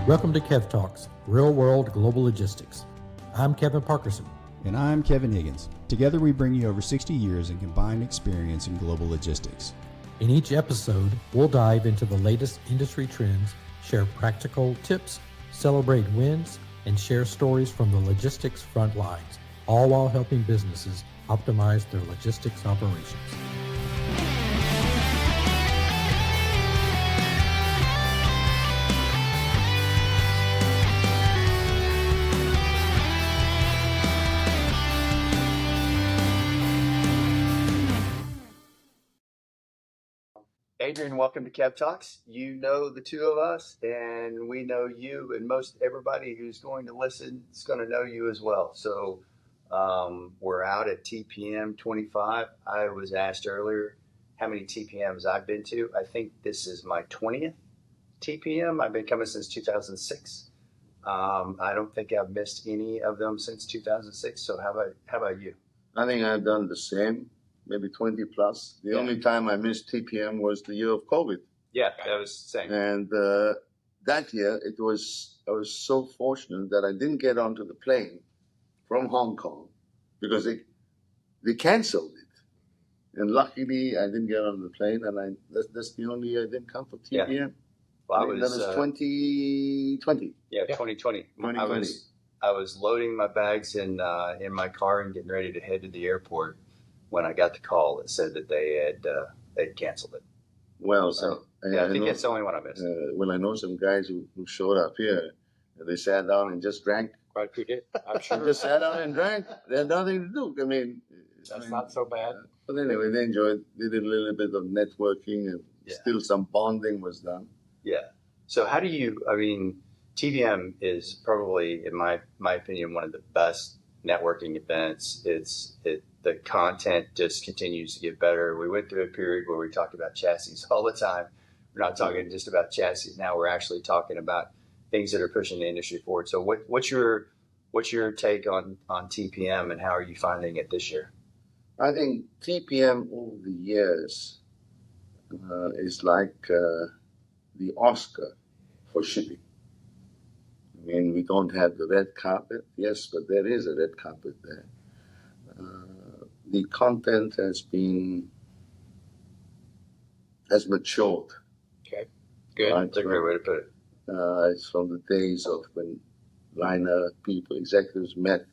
Welcome to Kev Talks, Real World Global Logistics. I'm Kevin Parkerson. And I'm Kevin Higgins. Together we bring you over 60 years in combined experience in global logistics. In each episode, we'll dive into the latest industry trends, share practical tips, celebrate wins, and share stories from the logistics front lines, all while helping businesses optimize their logistics operations. Adrian, welcome to Kev Talks. You know the two of us, and we know you, and most everybody who's going to listen is going to know you as well. So we're out at TPM 25. I was asked earlier how many TPMs I've been to. I think this is my 20th TPM. I've been coming since 2006. I don't think I've missed any of them since 2006. So how about you? I think I've done the same. Maybe 20 plus. The only time I missed TPM was the year of COVID. Yeah, that was the same. And that year, I was so fortunate that I didn't get onto the plane from Hong Kong because they canceled it. And luckily, I didn't get on the plane, and that's the only year I didn't come for TPM. Yeah. Well, that was 2020. Yeah, 2020. 2020. I was loading my bags in my car and getting ready to head to the airport when I got the call that said that they'd canceled it. Well, so I think that's the only one I missed. Well, I know some guys who showed up here. They sat down and just drank. Quite a few did, I'm sure. Just sat down and drank. They had nothing to do. I mean, not so bad. But anyway, they enjoyed. They did a little bit of networking, and still some bonding was done. Yeah. So how do you? I mean, TPM is probably, in my opinion, one of the best networking events. The content just continues to get better. We went through a period where we talked about chassis all the time. We're not talking just about chassis now. We're actually talking about things that are pushing the industry forward. So what's your take on TPM, and how are you finding it this year? I think TPM over the years is like the Oscar for shipping. I mean, we don't have the red carpet, yes, but there is a red carpet there. The content has matured. Okay, good. Right? That's a great way to put it. It's from the days of when liner people, executives met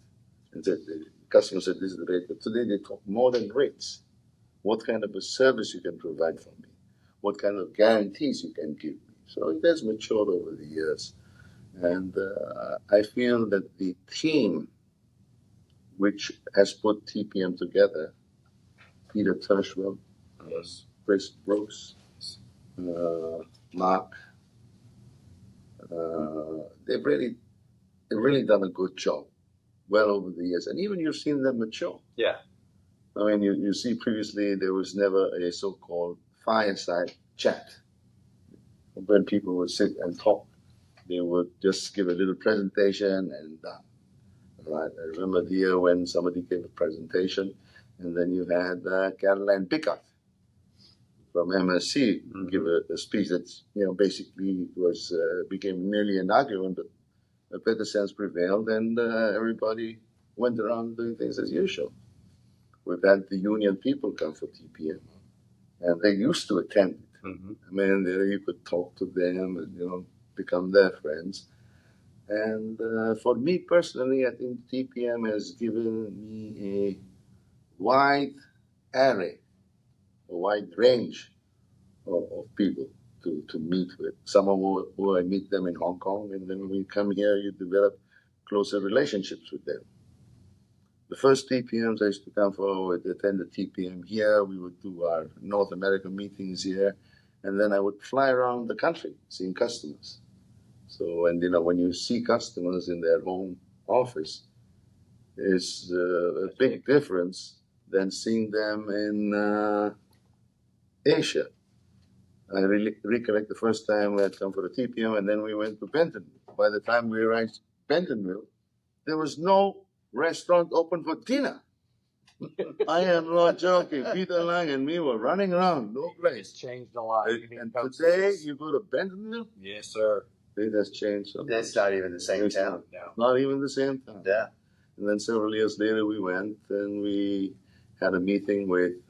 and said, the customer said, this is the rate. But today they talk more than rates. What kind of a service you can provide for me? What kind of guarantees you can give me? So it has matured over the years. And I feel that the team which has put TPM together, Peter Tershwell, Chris Brooks, Mark, they've really done a good job well over the years. And even you've seen them mature. Yeah. I mean, you see previously there was never a so-called fireside chat. When people would sit and talk, they would just give a little presentation and done. Right. I remember the year when somebody gave a presentation, and then you had Caroline Pickard from MSC give a speech that basically became nearly an argument, but a better sense prevailed, and everybody went around doing things as usual. We've had the union people come for TPM, and they used to attend it. Mm-hmm. I mean, you could talk to them and become their friends. And for me personally, I think TPM has given me a wide array, a wide range of people to meet with. Some of who I meet them in Hong Kong, and then when we come here, you develop closer relationships with them. The first TPMs I used to come for, would attend the TPM here. We would do our North American meetings here, and then I would fly around the country seeing customers. So, and when you see customers in their home office, it's a big difference than seeing them in Asia. I really recollect the first time we had come for a TPM, and then we went to Bentonville. By the time we arrived Bentonville, there was no restaurant open for dinner. I am not joking. Peter Lang and me were running around, no place. It's changed a lot. And today, you go to Bentonville? Yes, sir. It has changed so much. It's not even the same town. No. Not even the same time. Yeah. And then several years later, we went and we had a meeting with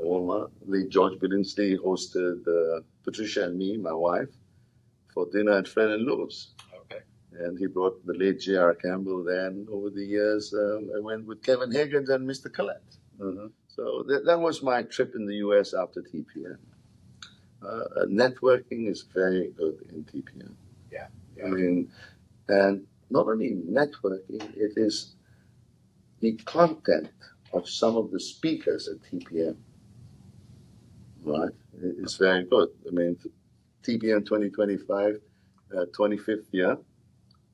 Walmart. The George Billingsley hosted Patricia and me, my wife, for dinner at Fred and Lou's. Okay. And he brought the late J.R. Campbell. Then over the years, I went with Kevin Higgins and Mr. Collette. Mm-hmm. So that was my trip in the U.S. after TPM. Networking is very good in TPM. Yeah. I mean, and not only networking, it is the content of some of the speakers at TPM. Right? It's very good. I mean, TPM 2025, 25th year,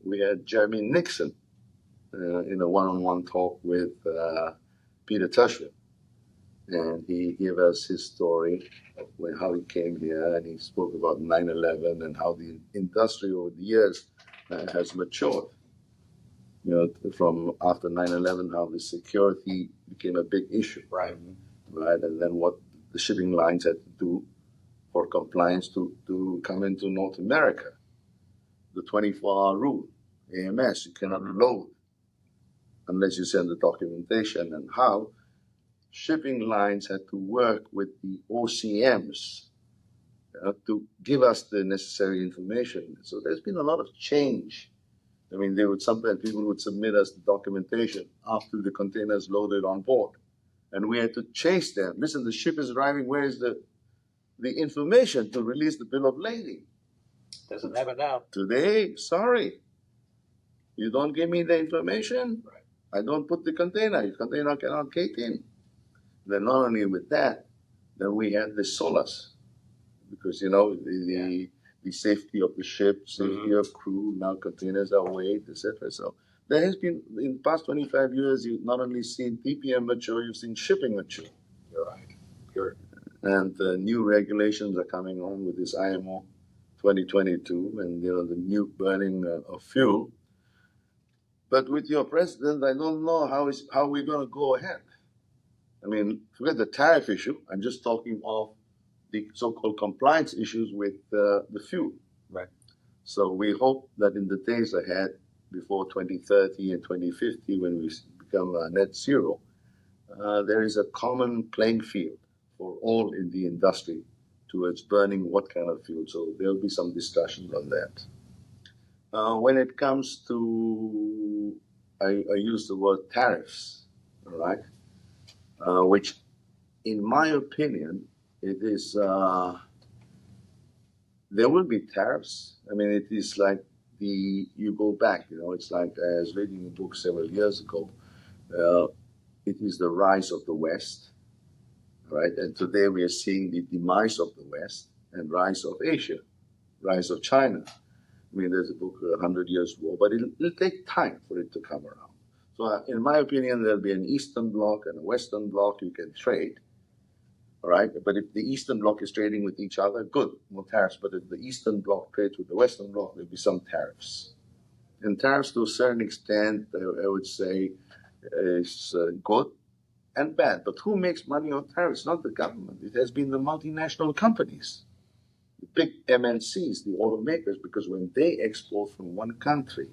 we had Jeremy Nixon in a one-on-one talk with Peter Tushman. And he gave us his story of how he came here, and he spoke about 9/11 and how the industry over the years has matured. You know, from after 9/11, how the security became a big issue. Right. Right, and then what the shipping lines had to do for compliance to come into North America. The 24-hour rule, AMS, you cannot load unless you send the documentation, and how shipping lines had to work with the OCMs to give us the necessary information. So there's been a lot of change. I mean, people would submit us the documentation after the containers loaded on board, and we had to chase them. Listen, the ship is arriving. Where is the information to release the bill of lading? Doesn't have it now. Today, sorry, you don't give me the information. Right. I don't put the container. Your container cannot get in. Then not only with that, then we had the SOLAS, because you know the safety of the ship, safety of crew. Now containers are weighed, etc. So there has been in the past 25 years, you've not only seen TPM mature, you've seen shipping mature. You're right. You're And new regulations are coming on with this IMO 2022, and you know the new burning of fuel. But with your president, I don't know how we're going to go ahead. I mean, forget the tariff issue. I'm just talking of the so-called compliance issues with the fuel. Right. So we hope that in the days ahead, before 2030 and 2050, when we become net zero, there is a common playing field for all in the industry towards burning what kind of fuel. So there'll be some discussions on that. When it comes to, I use the word tariffs, all right? Which, in my opinion, it is, there will be tariffs. I mean, it is like you go back, you know, it's like I was reading a book several years ago. It is the rise of the West, right? And today we are seeing the demise of the West and rise of Asia, rise of China. I mean, there's a book, 100 Years War, but it'll take time for it to come around. So in my opinion, there'll be an Eastern Bloc and a Western Bloc you can trade, all right? But if the Eastern Bloc is trading with each other, good, no tariffs. But if the Eastern Bloc trades with the Western Bloc, there'll be some tariffs. And tariffs, to a certain extent, I would say, is good and bad. But who makes money on tariffs? Not the government. It has been the multinational companies, the big MNCs, the automakers, because when they export from one country,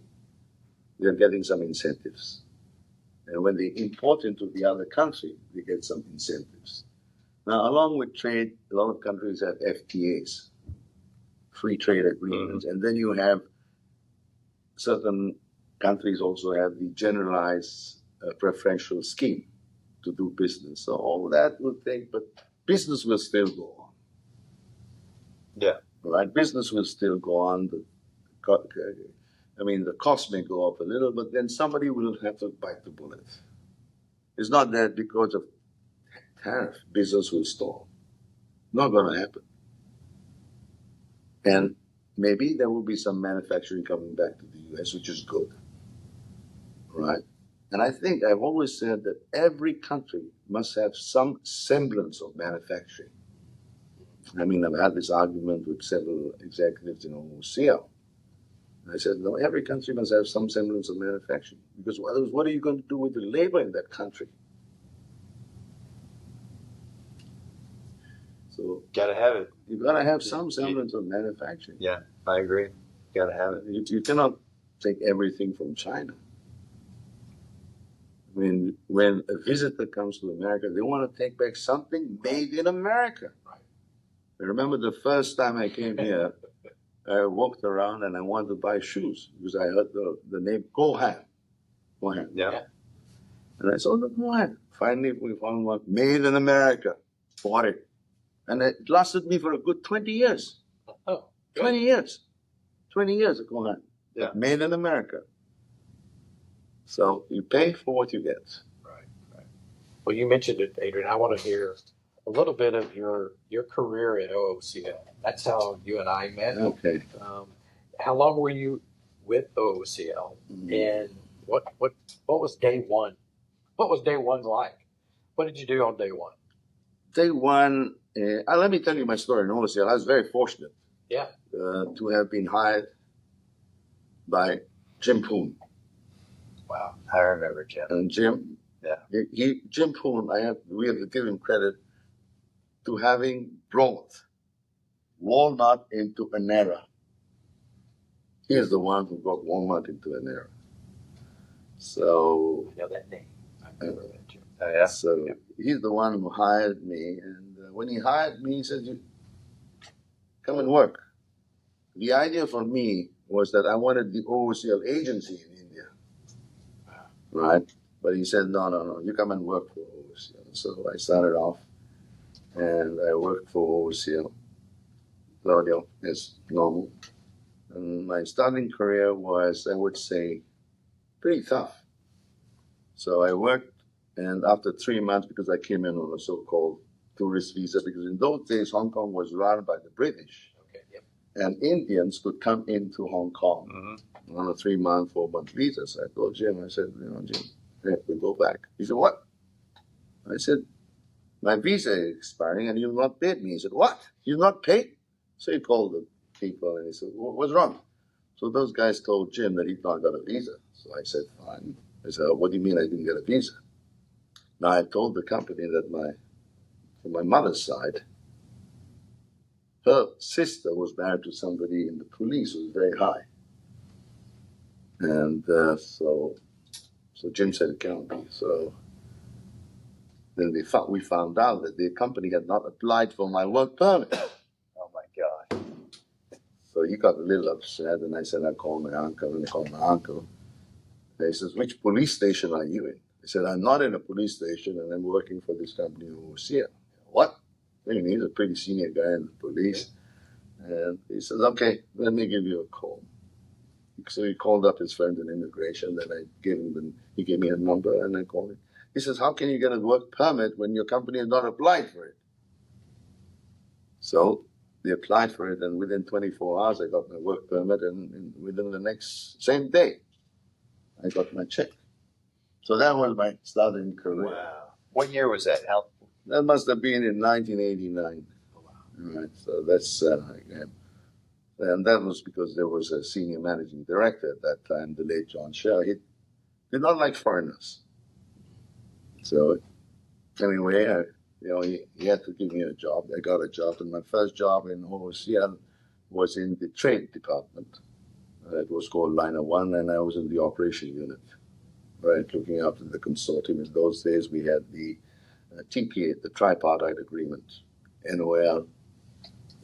they're getting some incentives. And when they import into the other country, they get some incentives. Now, along with trade, a lot of countries have FTAs, free trade agreements, and then you have certain countries also have the generalized preferential scheme to do business. So all that will take, but business will still go on. Yeah. Right? Business will still go on. The cost may go up a little, but then somebody will have to bite the bullet. It's not that because of tariff, business will stall. Not going to happen. And maybe there will be some manufacturing coming back to the U.S., which is good. Right? And I think I've always said that every country must have some semblance of manufacturing. I mean, I've had this argument with several executives in OOCL. I said, no, every country must have some semblance of manufacturing. Because otherwise, what are you going to do with the labor in that country? So Gotta have it. you gotta have some semblance of manufacturing. Yeah, I agree. Gotta have it. You cannot take everything from China. I mean, when a visitor comes to America, they want to take back something made in America. Right. I remember the first time I came here, I walked around and I wanted to buy shoes because I heard the name Gohan. Gohan. Yeah. And I saw the Gohan. Finally, we found one made in America. Bought it. And it lasted me for a good 20 years. Oh, good. 20 years. 20 years of Gohan. Yeah. Made in America. So you pay for what you get. Right, right. Well, you mentioned it, Adrian. I want to hear a little bit of your career at OOCL. That's how you and I met. Okay. How long were you with OOCL? And what was day one? What was day one like? What did you do on day one? Day one, let me tell you my story in OOCL. I was very fortunate to have been hired by Jim Poon. Wow. I remember Jim. And Jim, Jim Poon, we have to give him credit to having brought Walmart into an era. He is the one who brought Walmart into an era. So I know that name. I remember that, Jim. Oh, yeah. So he's the one who hired me, and when he hired me, he said, "You come and work." The idea for me was that I wanted the OOCL agency in India, right? But he said, no, you come and work for OOCL. So I started off, and I worked for OOCL. Claudio, as normal. And my starting career was, I would say, pretty tough. So I worked, and after 3 months, because I came in on a so-called tourist visa, because in those days, Hong Kong was run by the British. Okay, yep. And Indians could come into Hong Kong on a 3-month, 4-month visa. So I told Jim, I said, Jim, I have to go back. He said, what? I said, my visa is expiring and you've not paid me. He said, what? You've not paid? So he called the people and he said, what's wrong? So those guys told Jim that he'd not got a visa. So I said, fine. I said, what do you mean I didn't get a visa? Now I told the company that from my mother's side, her sister was married to somebody in the police who was very high. And so Jim said it can't be. So then we found out that the company had not applied for my work permit. Oh, my God. So he got a little upset, and I said, I called my uncle, and I called my uncle. And he says, which police station are you in? I said, I'm not in a police station, and I'm working for this company OOCL. What? I mean, he's a pretty senior guy in the police. And he says, okay, let me give you a call. So he called up his friend in immigration, then he gave me a number, and I called him. He says, how can you get a work permit when your company has not applied for it? So they applied for it, and within 24 hours, I got my work permit, and within the same day, I got my check. So that was my starting career. Wow. What year was that? That must have been in 1989. Oh, wow. All right, so that's, and that was because there was a senior managing director at that time, the late John Shell. He did not like foreigners. So anyway, he had to give me a job. I got a job, and my first job in OOCL was in the trade department. It was called Liner 1, and I was in the operation unit, right, looking after the consortium. In those days, we had the TPA, the tripartite agreement, NOL,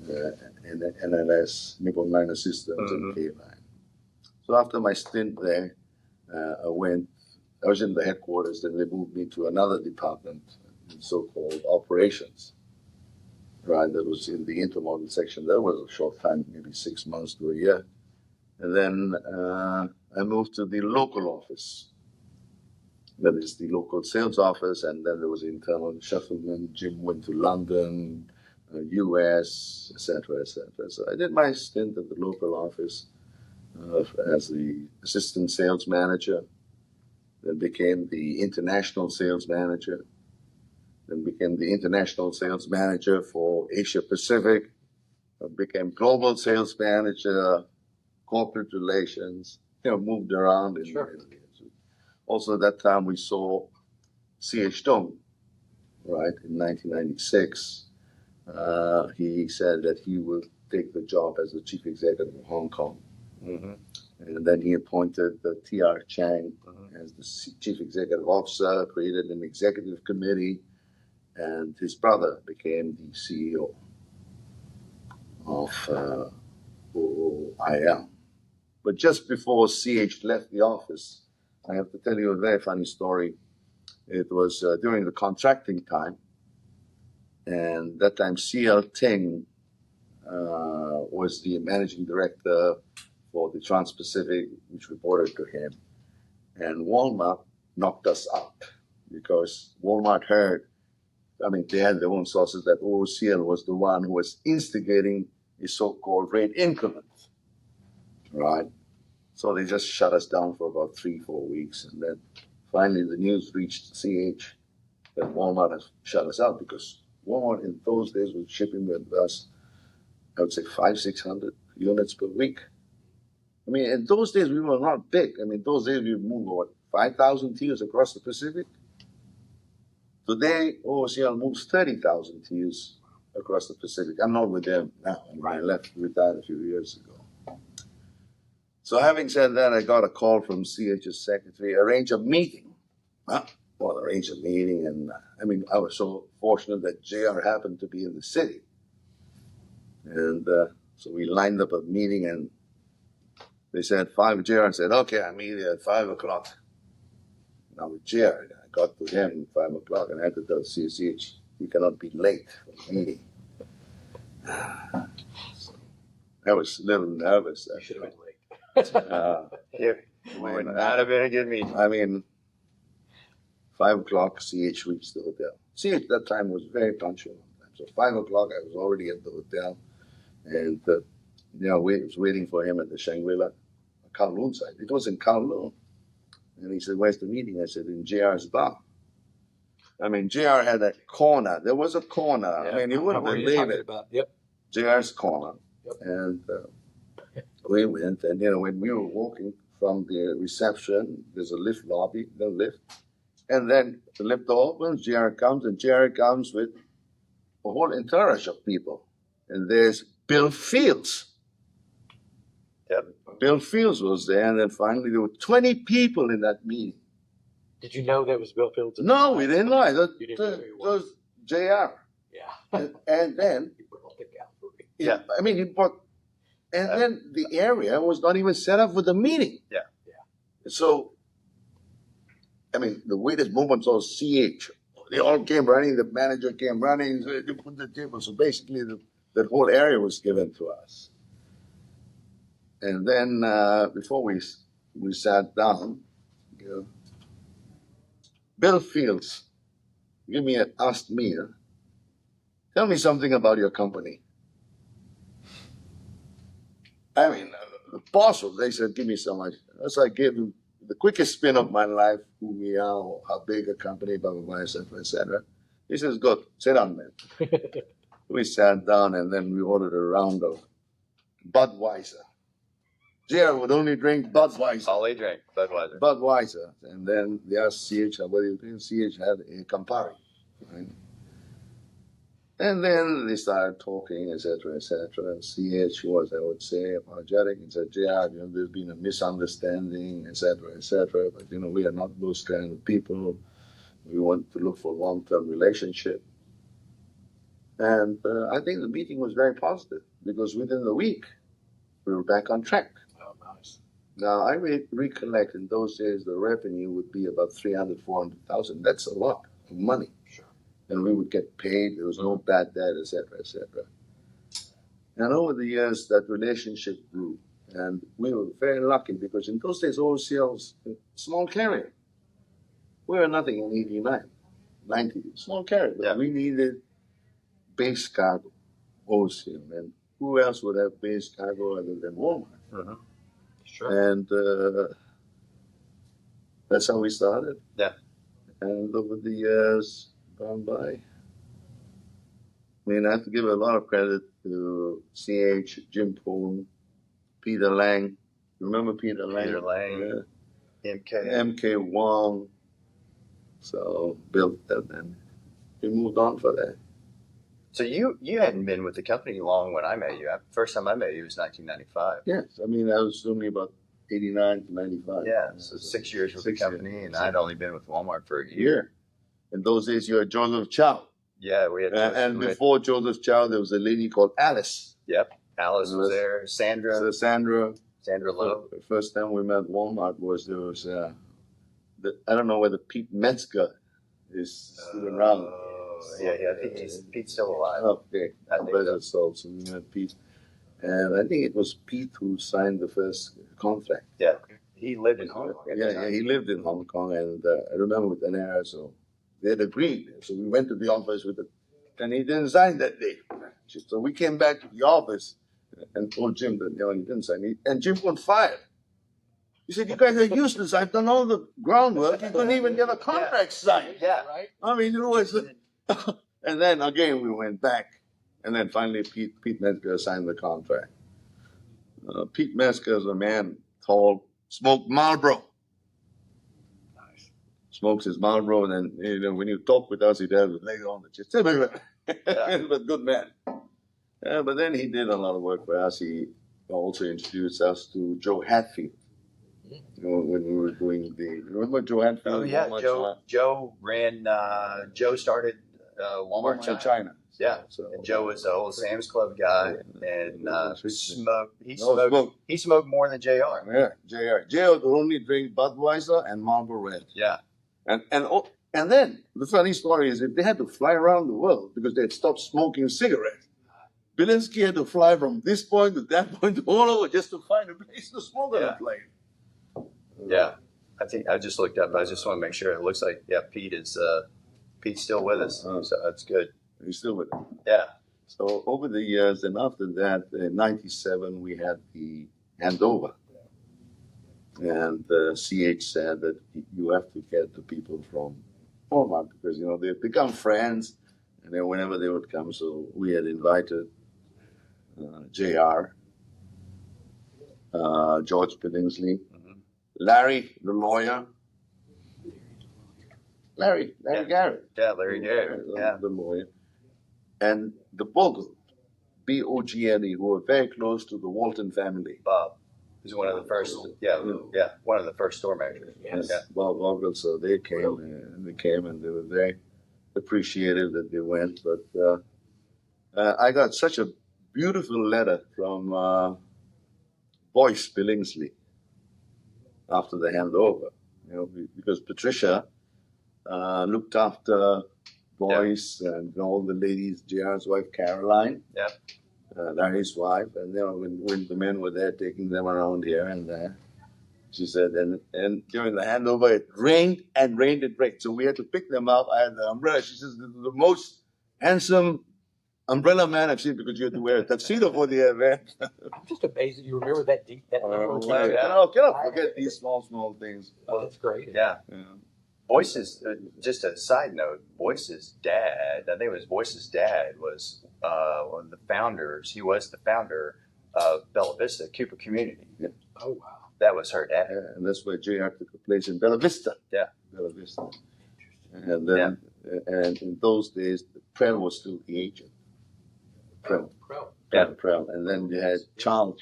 NLS, Nippon Liner Systems, and K-Line. So after my stint there, I was in the headquarters, then they moved me to another department, so-called operations, right, that was in the intermodal section. That was a short time, maybe 6 months to a year. And then I moved to the local office. That is the local sales office, and then there was internal shufflement. Jim went to London, US, etc., etc. So I did my stint at the local office as the assistant sales manager, then became the international sales manager, then became the international sales manager for Asia Pacific, became global sales manager, corporate relations, moved around. Sure. Also, at that time, we saw C.H. Dong, right, in 1996. he said that he would take the job as the chief executive of Hong Kong. Mm-hmm. And then he appointed T.R. Chang Mm-hmm. as the chief executive officer, created an executive committee, and his brother became the CEO of OOCL. But just before CH left the office, I have to tell you a very funny story. It was during the contracting time, and that time CL Ting was the managing director for the Trans-Pacific, which reported to him. And Walmart knocked us up because Walmart heard, I mean, they had their own sources, that OOCL was the one who was instigating a so-called rate increment, right? So they just shut us down for about 3-4 weeks. And then finally the news reached CH that Walmart has shut us out, because Walmart in those days was shipping with us, I would say 500-600 units per week. I mean, in those days we were not big. I mean, those days we moved what, 5,000 TEUs across the Pacific. Today, OOCL moves 30,000 TEUs across the Pacific. I'm not with them now. I mean, I retired a few years ago. So having said that, I got a call from CH's secretary, arrange a meeting. Well, arrange a meeting, and I mean, I was so fortunate that JR happened to be in the city. And so we lined up a meeting, and they said 5. JR said, okay, I'm meeting at 5 o'clock. Now with JR, I got to him at 5 o'clock, and I had to tell CH, you cannot be late for the meeting. I was a little nervous. You should have been late. It would not have been a good meeting. I mean, 5 o'clock, CH reached the hotel. CH that time was very punctual. So 5 o'clock, I was already at the hotel, and I was waiting for him at the Shangri-La, Kowloon side. It was in Kowloon. And he said, where's the meeting? I said, in JR's bar. I mean, JR had a corner. There was a corner. Yeah, I mean, you wouldn't believe it. Yep. JR's corner. Yep. And we went, and when we were walking from the reception, there's a lift lobby, the lift. And then the lift opens, JR comes, and JR comes with a whole entourage of people. And there's Bill Fields. Yep. Bill Fields was there, and then finally there were 20 people in that meeting. Did you know that was Bill Fields? No, we didn't know. You didn't know who he was. It was JR. Yeah. And then, He brought the gallery. Yeah. I mean, he brought, and then the area was not even set up for the meeting. Yeah. So, I mean, the weighted movements all CH. They all came running. The manager came running. So they put the table. So basically, that whole area was given to us. And then before we sat down, Bill Fields asked me, tell me something about your company. I mean, the boss was, they said, give me so much. So I gave him the quickest spin of my life, who we are, how big a company, blah, blah, blah, et cetera, et cetera. He says, good, sit down, man. We sat down, and then we ordered a round of Budweiser. JR would only drink Budweiser. All they drank, Budweiser. Budweiser. And then they asked CH, what do you think? CH had a Campari. Right? And then they started talking, et cetera, et cetera. And CH was, I would say, apologetic. He said, JR, there's been a misunderstanding, et cetera, but, we are not those kind of people. We want to look for long-term relationship. And I think the meeting was very positive, because within the week, we were back on track. Oh, nice. Now, I recollect in those days, the revenue would be about 300,000, 400,000. That's a lot of money. Sure. And we would get paid. There was no bad debt, et cetera, et cetera. And over the years, that relationship grew. And we were very lucky, because in those days, OOCL was a small carrier. We were nothing in 89, 90, small carrier. But we needed base cargo, OOCL. And who else would have base cargo other than Walmart? Mm-hmm. Sure. And that's how we started. Yeah. And over the years gone by, I mean, I have to give a lot of credit to CH, Jim Poon, Peter Lang. Remember Peter Lang? Peter Lang. Yeah. MK. MK Wong. So built that, and we moved on for that. So you hadn't been with the company long when I met you. First time I met you was 1995. Yes, I mean, I was only about 89 to 95. Yeah, so 6 years with the company, and I'd only been with Walmart for a year. Year. In those days, you were Joseph Chow. Yeah, we had. And before Joseph Chow, there was a lady called Alice. Yep, Alice was there. Sandra. So Sandra Lowe. The first time we met at Walmart was I don't know whether Pete Metzger is still around. Yeah, I think Pete's still alive. Okay, so we met Pete. And I think it was Pete who signed the first contract. Yeah, he lived in Hong Kong. Yeah, he lived in Hong Kong, and I remember with an era, so they had agreed. So we went to the office and he didn't sign that day. So we came back to the office and told Jim that he didn't sign. And Jim got fired. He said, "You guys are useless. I've done all the groundwork. You couldn't even get a contract signed." Yeah, right. I mean, and then again we went back. And then finally, Pete Metzger signed the contract. Pete Metzger is a man tall, smoked Marlboro. Nice. Smokes his Marlboro, and then when you talk with us, he'd have his leg on the chest. But good man. But then he did a lot of work for us. He also introduced us to Joe Hatfield. When we were doing remember Joe Hatfield? Oh yeah, Joe started Walmart in China. Yeah, so, and Joe was the old Sam's Club guy, and smoked. He smoked more than Jr. Yeah, Jr. would only drink Budweiser and Marlboro Red. Yeah, and then the funny story is if they had to fly around the world because they had stopped smoking cigarettes, Belinsky had to fly from this point to that point to all over just to find a place to smoke on a plane. Yeah, I think I just looked up. I just want to make sure. It looks like Pete's still with us, so that's good. He's still with us. Yeah. So over the years, and after that, in '97, we had the handover. And CH said that you have to get the people from Walmart because, they've become friends. And then whenever they would come, so we had invited JR, George Billingsley, Larry, the lawyer. Larry Garrett. Yeah, Larry Garrett. Yeah. The lawyer. And the Bogle, Bogle, who were very close to the Walton family. Bob was one of the first, one of the first store managers. Yes, yeah. Bob Bogle. So they came and they were very appreciative that they went. But I got such a beautiful letter from Boyce Billingsley after the handover, because Patricia looked after Boyce and all the ladies, JR's wife, Caroline, Larry's wife, and when the men were there taking them around here and there, she said, and during the handover, it rained and rained and rained. So we had to pick them up. I had the umbrella. She says, the most handsome umbrella man I've seen because you had to wear a tuxedo for the event. I'm just amazed that you remember that deep. That cannot forget these small things. Oh, that's great. Yeah. Boyce's, just a side note, Boyce's dad, I think it was Boyce's dad, was one of the founders. He was the founder of Bella Vista, Cooper Community. Yeah. Oh, wow. That was her dad. Yeah, and that's where JR took a place in Bella Vista. Yeah. Bella Vista. And then, and in those days, Prel was still the agent. Prel. Yeah. Prel. And then you had Charles.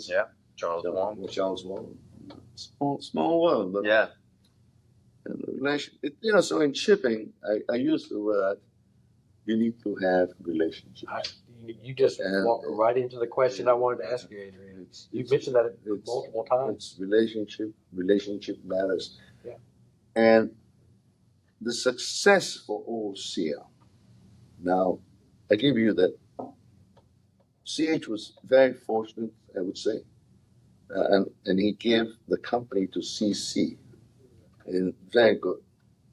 Yeah. Charles Wong. Small world. But yeah. And the relation, so in shipping, I use the word, you need to have relationships. You just walked right into the question I wanted to ask you, Adrian. You mentioned that multiple times. It's relationship matters. Yeah. And the success for OOCL, now, I give you that CH was very fortunate, I would say, and he gave the company to CC. And very good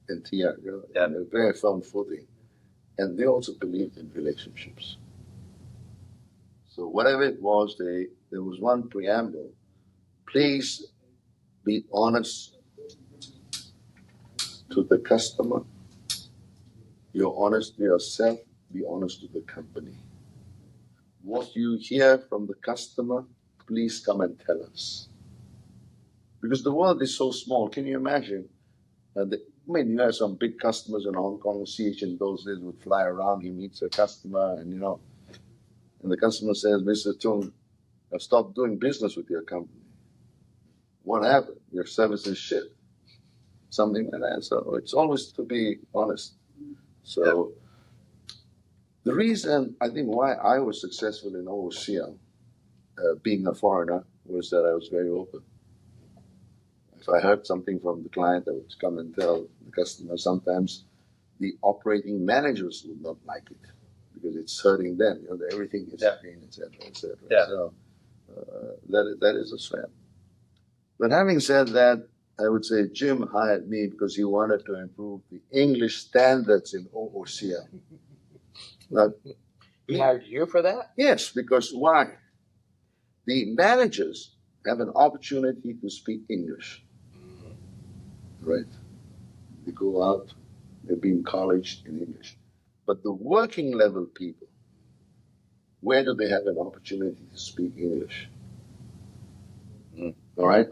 in TR, and a very firm footing. And they also believed in relationships. So whatever it was, there was one preamble. Please be honest to the customer. You're honest to yourself, be honest to the company. What you hear from the customer, please come and tell us. Because the world is so small. Can you imagine? I mean, you know, some big customers in Hong Kong, CH in those days would fly around. He meets a customer, and and the customer says, "Mr. Tung, I've stopped doing business with your company. What happened? Your service is shit." Something like that. So it's always to be honest. So the reason I think why I was successful in OOCL, being a foreigner, was that I was very open. If I heard something from the client, I would come and tell the customer. Sometimes the operating managers would not like it because it's hurting them. Everything is green, et cetera, et cetera. Yeah. So that is a strength. But having said that, I would say Jim hired me because he wanted to improve the English standards in OOCL. Now, He hired you for that? yes, because why? The managers have an opportunity to speak English, right? They go out, they've been in college in English. But the working level people, where do they have an opportunity to speak English? All right?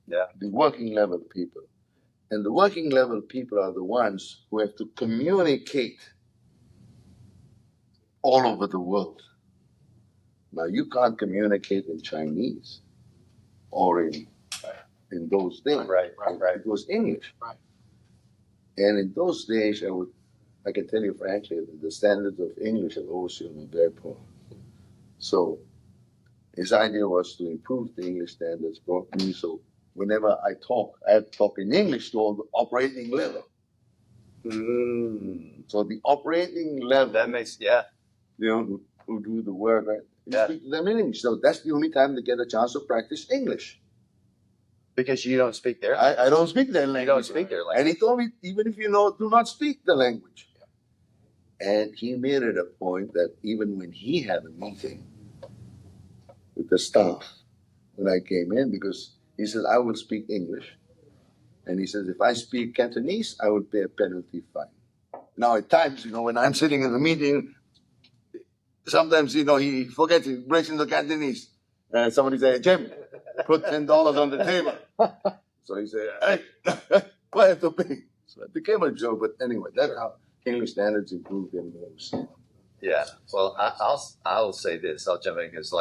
Yeah. The working level people. And the working level people are the ones who have to communicate all over the world. Now, you can't communicate in Chinese or in those days. Right. It was English. Right. And in those days, I can tell you frankly, that the standards of English at OOCL were very poor. So his idea was to improve the English standards, brought me, so whenever I had to talk in English to all the operating level. So the operating level, That makes, who do the work, right? You Yeah. speak to them in English. So that's the only time they get a chance to practice English. because you don't speak their I don't speak their language. You don't speak their language. And he told me, even if you do not speak the language. And he made it a point that even when he had a meeting with the staff, when I came in, because he said, I will speak English. And he says, if I speak Cantonese, I will pay a penalty fine. Now, at times, when I'm sitting in the meeting, sometimes, he forgets, he breaks into Cantonese. And somebody say, Jim, put $10 on the table. So he said, hey, I have to pay. So it became a joke. But anyway, that's how English standards improved in those. Yeah. Well, I'll say this. I'll jump in because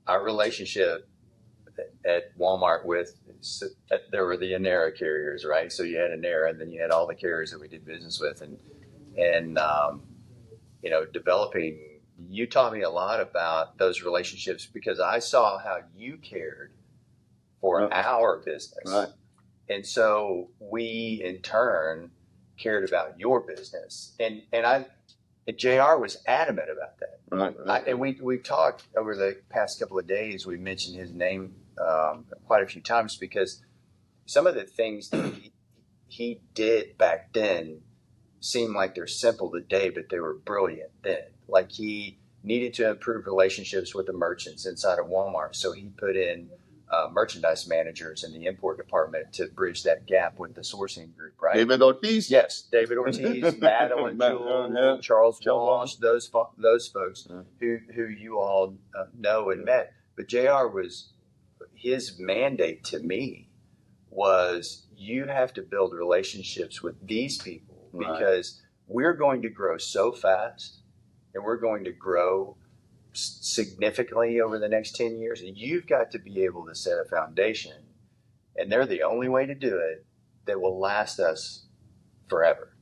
our relationship at Walmart there were the Anera carriers, right? So you had Anera, and then you had all the carriers that we did business with, and developing. You taught me a lot about those relationships because I saw how you cared for our business, Right. And so we in turn cared about your business, and JR was adamant about that. Right. And we talked over the past couple of days. We mentioned his name quite a few times because some of the things that he did back then seem like they're simple today, but they were brilliant then. Like he needed to improve relationships with the merchants inside of Walmart, so he put in merchandise managers in the import department to bridge that gap with the sourcing group, right? David Ortiz. Yes, David Ortiz, Madeline Jewell, Charles Walsh, those folks who you all know and met. But JR his mandate to me was you have to build relationships with these people because we're going to grow so fast and we're going to grow significantly over the next 10 years. And you've got to be able to set a foundation, and they're the only way to do it that will last us forever.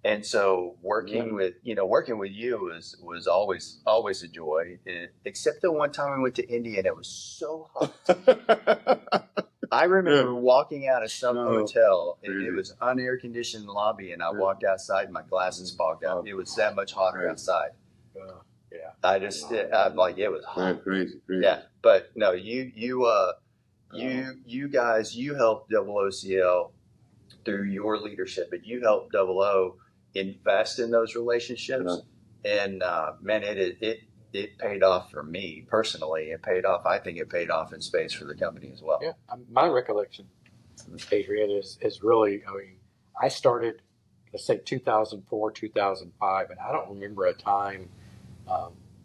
And so working with you was always a joy, except the one time we went to India and it was so hot. I remember walking out of some hotel and it was unair conditioned lobby, and I walked outside and my glasses fogged up. It was that much hotter outside. I'm like, it was hot. Crazy. Yeah, but no, you guys, you helped OOCL through your leadership, but you helped OO invest in those relationships, and man, it paid off for me personally. It paid off. I think it paid off in space for the company as well. Yeah, my recollection, Adrian, is really. I mean, I started, let's say 2004, 2005, and I don't remember a time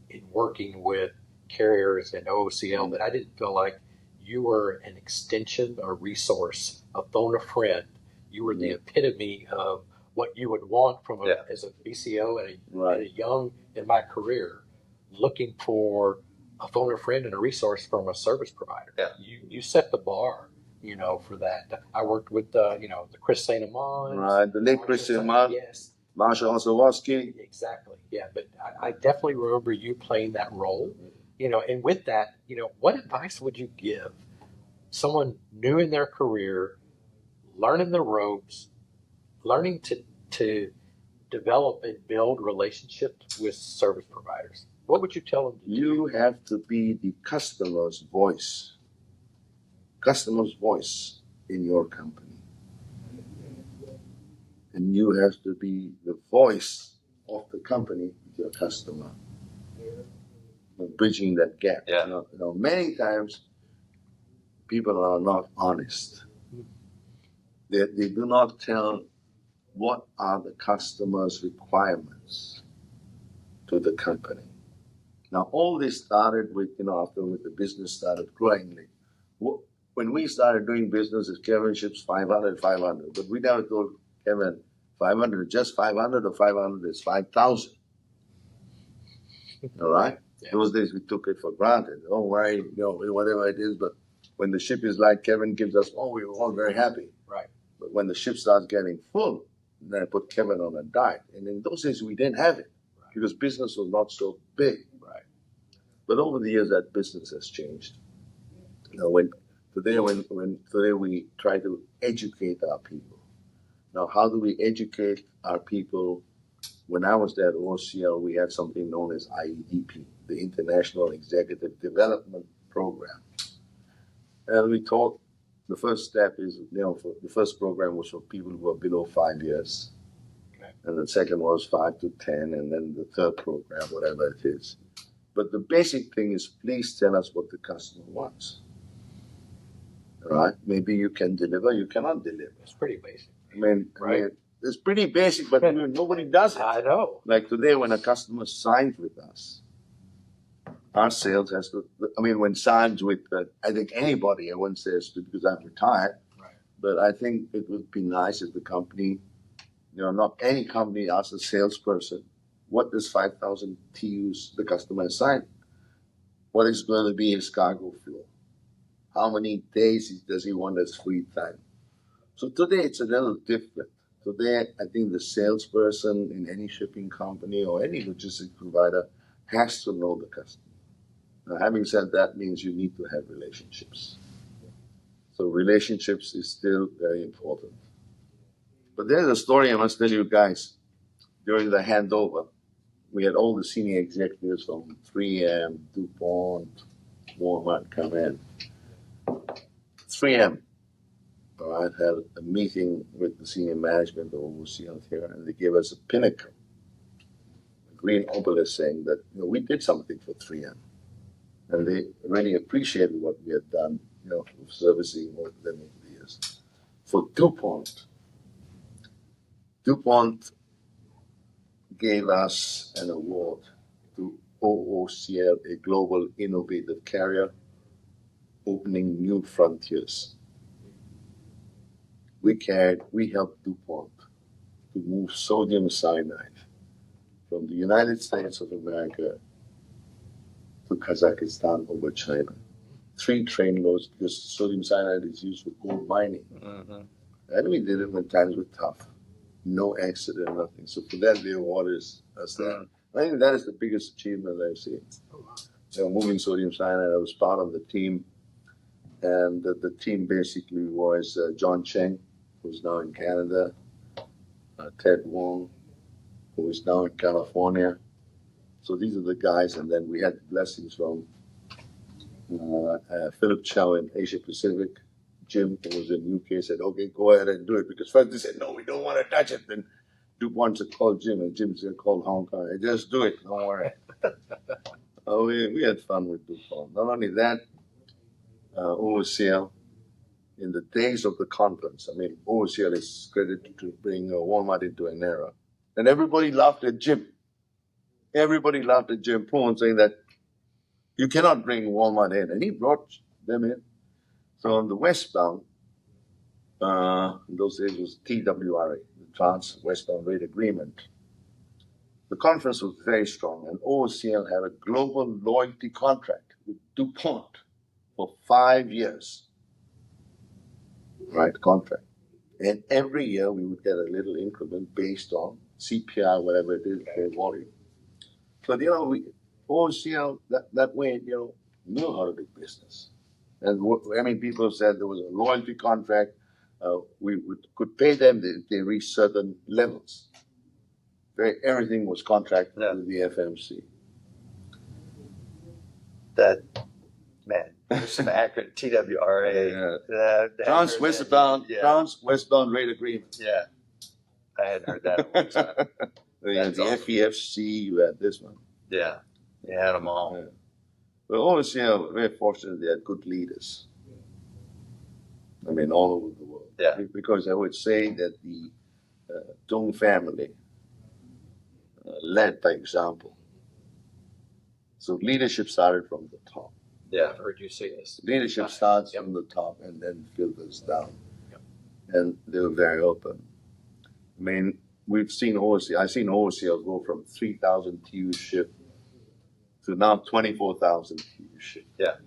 in working with carriers and OOCL that I didn't feel like you were an extension, a resource, a phone a friend You were the epitome of what you would want from as a BCO and a young in my career, looking for a phone a friend and a resource from a service provider. Yeah. You set the bar, for that. I worked with the Chris Saint Amand. Right, the late Chris Saint Amand. Yes. Marshall Osowski. Exactly. Yeah. But I definitely remember you playing that role, and with that, what advice would you give someone new in their career, learning the ropes, learning to develop and build relationships with service providers? What would you tell them to do? You have to be the customer's voice in your company. And you have to be the voice of the company with your customer. Bridging that gap. Yeah. Many times people are not honest. They do not tell what are the customer's requirements to the company. Now, all this started with, after the business started growing. When we started doing business, Kevin ships 500, but we never told Kevin 500, just 500 or 500 is 5,000. All right? Yeah. Those days we took it for granted. Don't worry, whatever it is, but when the ship is like Kevin gives us, we were all very happy. Right. But when the ship starts getting full, then I put Kevin on a diet. And in those days we didn't have it because business was not so big. Right. But over the years that business has changed. Today we try to educate our people. Now, how do we educate our people? When I was there at OOCL, we had something known as IEDP, the International Executive Development Program. And we taught the first step is, the first program was for people who are below 5 years. Okay. And the second was 5 to 10, and then the third program, whatever it is. But the basic thing is, please tell us what the customer wants. All right? Maybe you can deliver, you cannot deliver. It's pretty basic. Right? It's pretty basic, but nobody does it. I know. Like today, when a customer signs with us, our sales has to, when signs with, I think anybody, I wouldn't say it's because I'm retired, right. But I think it would be nice if the company, not any company asks a salesperson, what does 5,000 TUs the customer has signed? What is going to be his cargo flow? How many days does he want as free time? So today it's a little different. Today, I think the salesperson in any shipping company or any logistics provider has to know the customer. Now, having said that means you need to have relationships. So relationships is still very important. But there's a story I must tell you guys. During the handover, we had all the senior executives from 3M, DuPont, Walmart come in. 3M. I had a meeting with the senior management of OOCL here, and they gave us a pinnacle, a green obelisk saying that we did something for 3M. And they really appreciated what we had done, for servicing them over the years. For DuPont gave us an award to OOCL, a global innovative carrier, opening new frontiers. We helped DuPont to move sodium cyanide from the United States of America to Kazakhstan over China. 3 train loads because sodium cyanide is used for gold mining. Mm-hmm. And we did it when times were tough. No accident, nothing. So for that, they awarded us that. I think that is the biggest achievement I've seen. Moving sodium cyanide, I was part of the team. And the team basically was John Cheng, who's now in Canada, Ted Wong, who is now in California. So these are the guys, and then we had blessings from Philip Chow in Asia Pacific. Jim, who was in UK, said, okay, go ahead and do it. Because first they said, no, we don't want to touch it. Then DuPont said, call Jim, and Jim said, call Hong Kong. Hey, just do it, don't worry. We had fun with DuPont. Not only that, OOCL, in the days of the conference, OOCL is credited to bring Walmart into an era. And everybody laughed at Jim. Everybody laughed at Jim Poon, saying that you cannot bring Walmart in. And he brought them in. So on the westbound, In those days it was TWRA, the Trans-Westbound Rate Agreement. The conference was very strong, and OOCL had a global loyalty contract with DuPont for 5 years. Right, contract. And every year we would get a little increment based on CPI, whatever it is, for volume. So, OOCL, that way, knew how to do business. And people said there was a loyalty contract. We could pay them if they reached certain levels. Everything was contracted with the FMC. That, man, there's some acronym, TWRA. Trans-Westbound Rate Agreement. Yeah, I hadn't heard that in a long time. You had the awesome. FEFC, you had this one. Yeah, you had them all. Yeah. But OOCL, very fortunate they had good leaders. All over the world. Yeah. Because I would say that the Tung family led by example. So leadership started from the top. Yeah, I've heard you say this. Leadership starts from the top and then filters down. Yep. And they were very open. We've seen OOCL. I've seen OOCL go from 3,000 TEU ship to now 24,000 TEU ship. Yeah.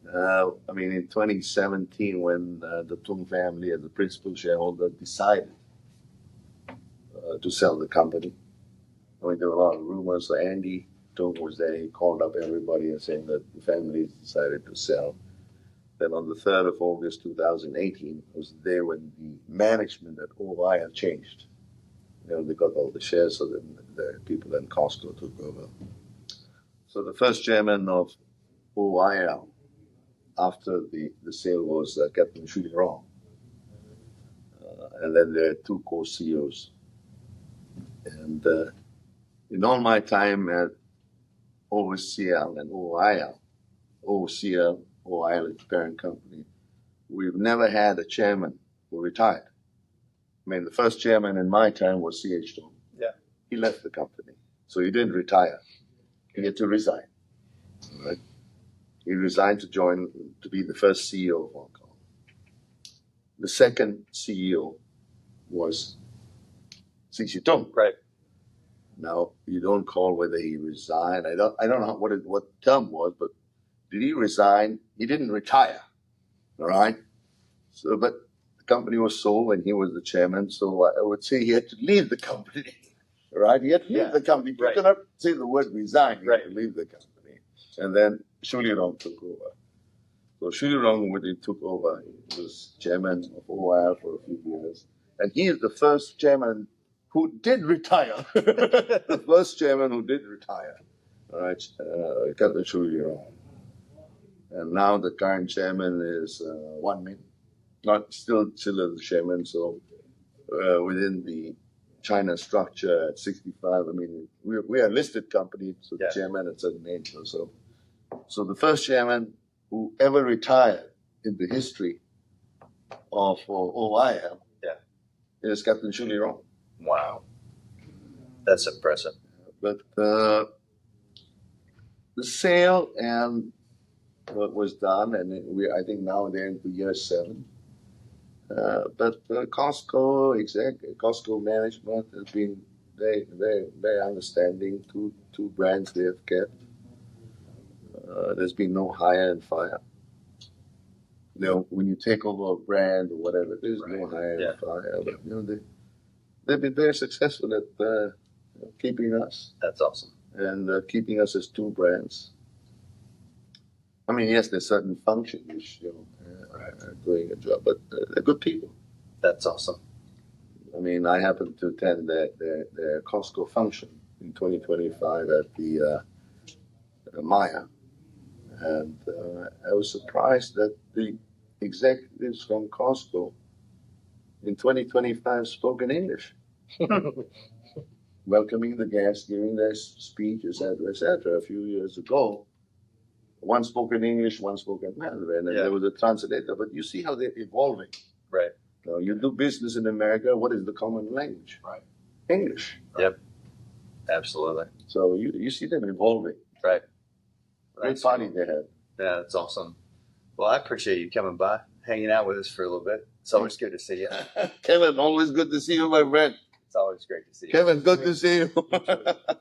In 2017, when the Tung family as the principal shareholder decided to sell the company, there were a lot of rumors. So Andy Tung was there. He called up everybody and saying that the family decided to sell. Then on the 3rd of August 2018, I was there when the management at OOCL changed. They got all the shares, so then the people in Costco took over. So the first chairman of OOCL after the sale was Captain Shuli Rong. And then there are 2 co-CEOs. And in all my time at OOCL and OOCL, OOCL is the parent company, we've never had a chairman who retired. The first chairman in my time was C.H. Tung. Yeah. He left the company. So he didn't retire. He had to resign. Right? He resigned to be the first CEO of Hong Kong. The second CEO was C.H. Tung. Right. Now, you don't call whether he resigned. I don't know what the term was, but did he resign? He didn't retire. All right? So, but the company was sold and he was the chairman, so I would say he had to leave the company. All right? He had to leave the company. You cannot say the word resign. He had to leave the company. And then Shuli Rong took over. So Shuli Rong, when he took over, he was chairman of OOCL for a few years. And he is the first chairman who did retire. The first chairman who did retire. All right, Captain Shuli Rong. And now the current chairman is Wan Min. Not still as the chairman, so within the China structure at 65, we are a listed company, so the chairman at certain age or so. So the first chairman who ever retired in the history of OOCL is Captain Shuli Rong. Wow. That's impressive. But the sale and what was done, and I think now they're into year 7. But Costco management has been very, very, very understanding. Two brands they have kept. There's been no hire and fire. When you take over a brand or whatever, there's no hire and fire. But they've been very successful at keeping us. That's awesome. And keeping us as 2 brands. Yes, there's certain functions which are doing a job, but they're good people. That's awesome. I happened to attend their Costco function in 2025 at the Maya, and I was surprised that the executives from Costco in 2025 spoke in English, welcoming the guests, giving their speech, etc., etc. A few years ago, one spoke in English, one spoke in Mandarin, and there was a translator. But you see how they're evolving. Right. You do business in America, what is the common language? Right. English. Yep. Absolutely. So you see them evolving. Right. Great party they had. Yeah, that's awesome. Well, I appreciate you coming by, hanging out with us for a little bit. It's always good to see you. Kevin, always good to see you, my friend. It's always great to see you. Kevin, good to see you.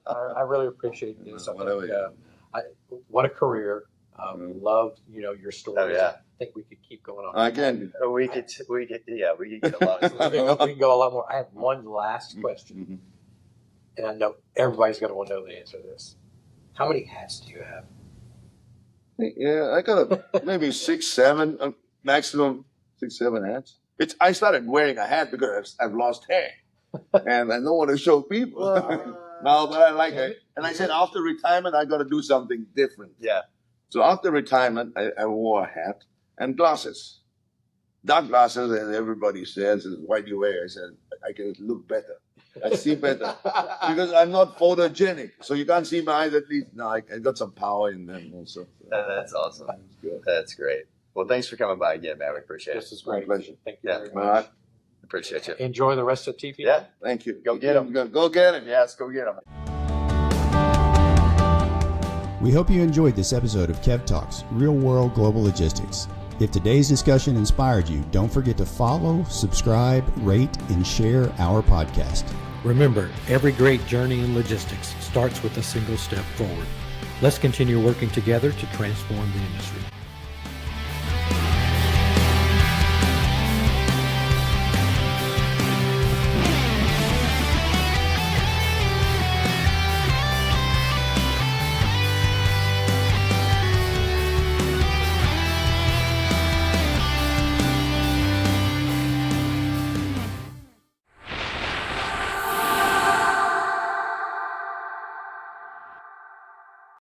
I really appreciate this. Whatever. What a career. Love, your stories. Oh, yeah. I think we could keep going on. Again. We could get a lot of we can go a lot more. I have one last question, and I know everybody's going to want to know the answer to this. How many hats do you have? Yeah, I got maybe 6, 7, maximum 6, 7 hats. I started wearing a hat because I've lost hair, and I don't want to show people. No, but I like it. And I said after retirement, I got to do something different. Yeah. So after retirement, I wore a hat and glasses, dark glasses, and everybody says, "Why do you wear?" I said, "I can look better. I see better because I'm not photogenic, so you can't see my eyes at least. No, I got some power in them also." That's awesome. That's good. That's great. Well, thanks for coming by again, man. We appreciate This it. is great. My pleasure. Thank you Yeah. very All much. right. Appreciate you. Enjoy the rest of TPM. Yeah. Thank you. Go get 'em. Go get him. Yeah, let's go get them. We hope you enjoyed this episode of Kev Talks, Real World Global Logistics. If today's discussion inspired you, don't forget to follow, subscribe, rate, and share our podcast. Remember, every great journey in logistics starts with a single step forward. Let's continue working together to transform the industry.